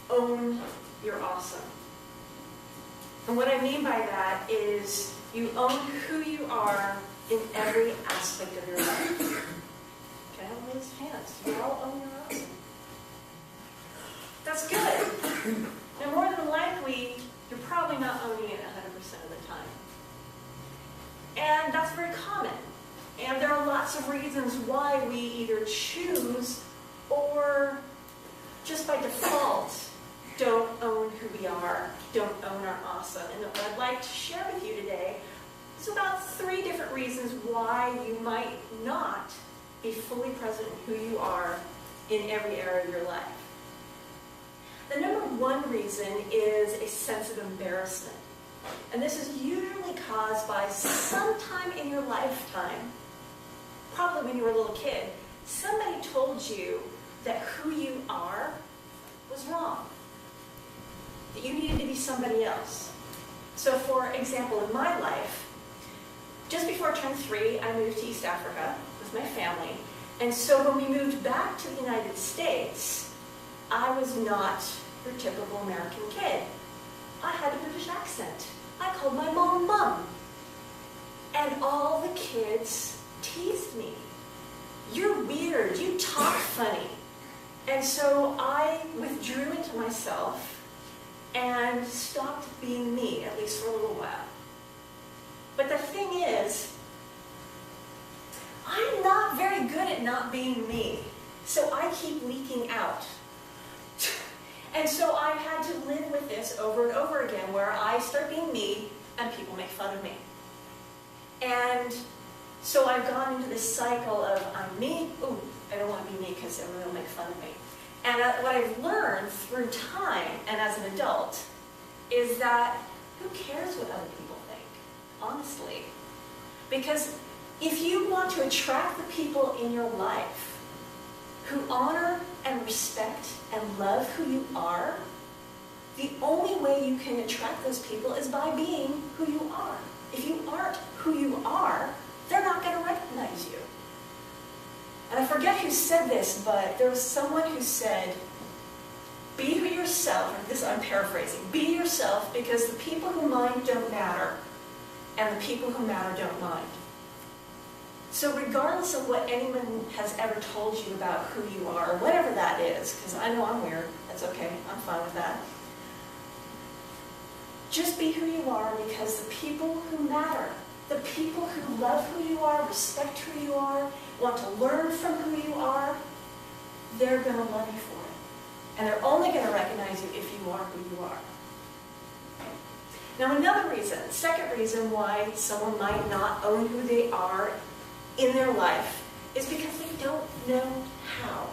own your awesome. And what I mean by that is you own who you are in every aspect of your life. Okay, I'll raise hands. You all own your awesome. That's good. And more than likely, you're probably not owning it 100% of the time. And that's very common. And there are lots of reasons why we either choose or just by default don't own who we are, don't own our awesome. And what I'd like to share with you today is about 3 different reasons why you might not be fully present in who you are in every area of your life. The number 1 reason is a sense of embarrassment. And this is usually caused by sometime in your lifetime, probably when you were a little kid, somebody told you that who you are was wrong, that you needed to be somebody else. So for example, in my life, just before I turned 3, I moved to East Africa with my family. And so when we moved back to the United States, I was not your typical American kid. I had a British accent. I called my mom Mum. And all the kids teased me. You're weird, you talk funny. And so I withdrew into myself and stopped being me, at least for a little while. But the thing is, I'm not very good at not being me. So I keep leaking out. And so I had to live with this over and over again, where I start being me and people make fun of me. And so I've gone into this cycle of I'm me, ooh, I don't want to be me because everyone will make fun of me. And what I've learned through time and as an adult is that who cares what other people think, honestly? Because if you want to attract the people in your life who honor and respect and love who you are, the only way you can attract those people is by being who you are. If you aren't who you are, they're not going to recognize you. And I forget who said this, but there was someone who said, be yourself, or this I'm paraphrasing, be yourself because the people who mind don't matter, and the people who matter don't mind. So regardless of what anyone has ever told you about who you are, or whatever that is, because I know I'm weird, that's okay, I'm fine with that. Just be who you are because the people who matter, the people who love who you are, respect who you are, want to learn from who you are, they're going to love you for it. And they're only going to recognize you if you are who you are. Now another reason, second reason why someone might not own who they are in their life is because they don't know how.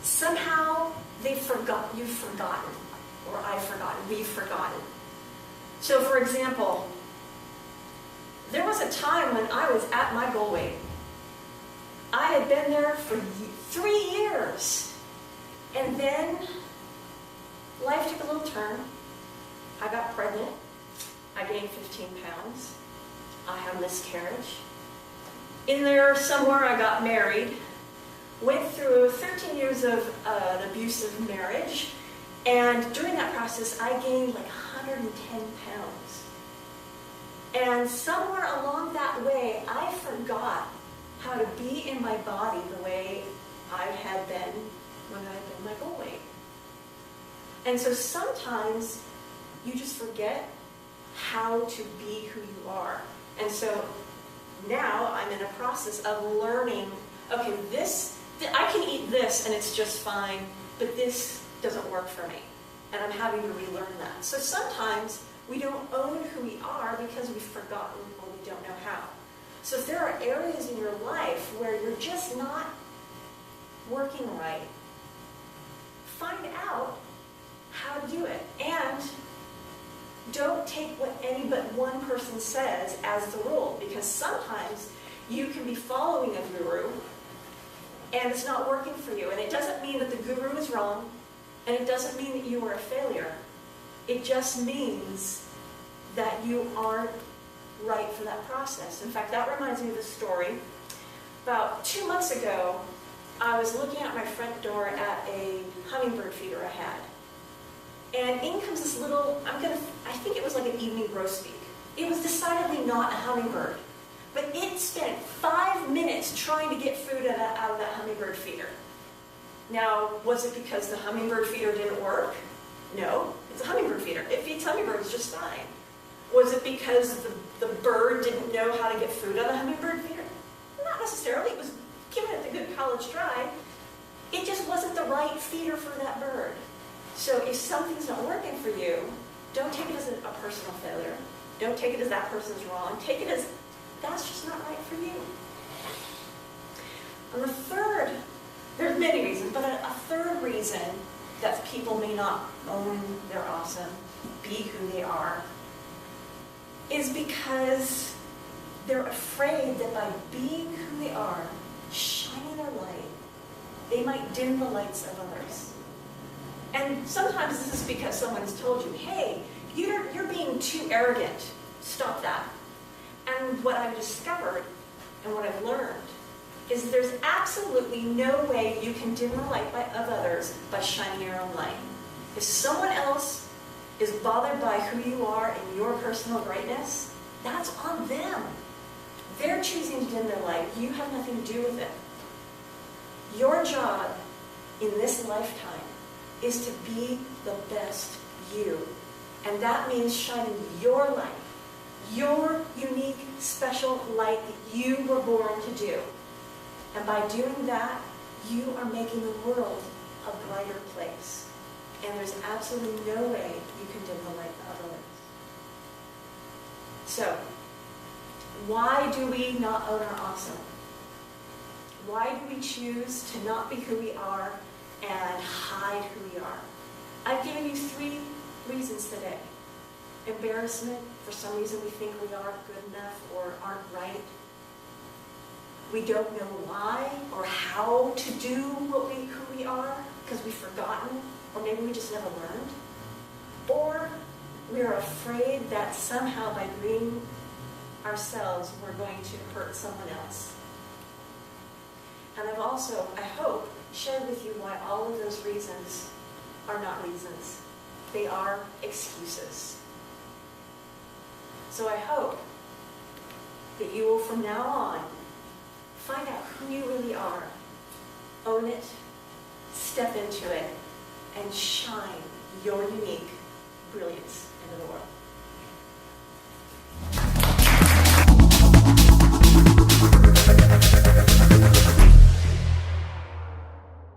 Somehow you've forgotten, or I've forgotten, we've forgotten. So for example, there was a time when I was at my goal weight. I had been there for 3 years. And then life took a little turn. I got pregnant. I gained 15 pounds. I had a miscarriage. In there somewhere I got married. Went through 13 years of an abusive marriage. And during that process I gained like 110 pounds. And somewhere along that way I forgot how to be in my body the way I had been when I had been my goal weight. And so sometimes you just forget how to be who you are. And so now I'm in a process of learning, okay, I can eat this and it's just fine, but this doesn't work for me. And I'm having to relearn that. So sometimes we don't own who we are because we've forgotten or we don't know how. So if there are areas in your life where you're just not working right, find out how to do it. And don't take what any but one person says as the rule, because sometimes you can be following a guru and it's not working for you. And it doesn't mean that the guru is wrong, and it doesn't mean that you are a failure. It just means that you aren't right for that process. In fact, that reminds me of a story. About 2 months ago, I was looking at my front door at a hummingbird feeder I had. And in comes this little, I think it was like an evening grosbeak. It was decidedly not a hummingbird. But it spent 5 minutes trying to get food out of that hummingbird feeder. Now, was it because the hummingbird feeder didn't work? No, it's a hummingbird feeder. It feeds hummingbirds just fine. Was it because the bird didn't know how to get food out of the hummingbird feeder? Not necessarily. It was giving it the good college try. It just wasn't the right feeder for that bird. So if something's not working for you, don't take it as a personal failure. Don't take it as that person's wrong. Take it as that's just not right for you. And the third, there's many reasons, but a third reason that people may not own their awesome, be who they are, is because they're afraid that by being who they are, shining their light, they might dim the lights of others. And sometimes this is because someone has told you, hey, you're being too arrogant. Stop that. And what I've discovered and what I've learned is that there's absolutely no way you can dim the light of others by shining your own light. If someone else is bothered by who you are and your personal greatness, that's on them. They're choosing to dim their light. You have nothing to do with it. Your job in this lifetime is to be the best you. And that means shining your light, your unique, special light that you were born to do. And by doing that, you are making the world a brighter place. And there's absolutely no way you can dim the light of others. So, why do we not own our awesome? Why do we choose to not be who we are and hide who we are? I've given you 3 reasons today. Embarrassment, for some reason we think we aren't good enough or aren't right. We don't know why or how to do who we are because we've forgotten, or maybe we just never learned. Or we are afraid that somehow by being ourselves we're going to hurt someone else. And I've also, I hope, shared with you why all of those reasons are not reasons. They are excuses. So I hope that you will from now on find out who you really are, own it, step into it, and shine your unique,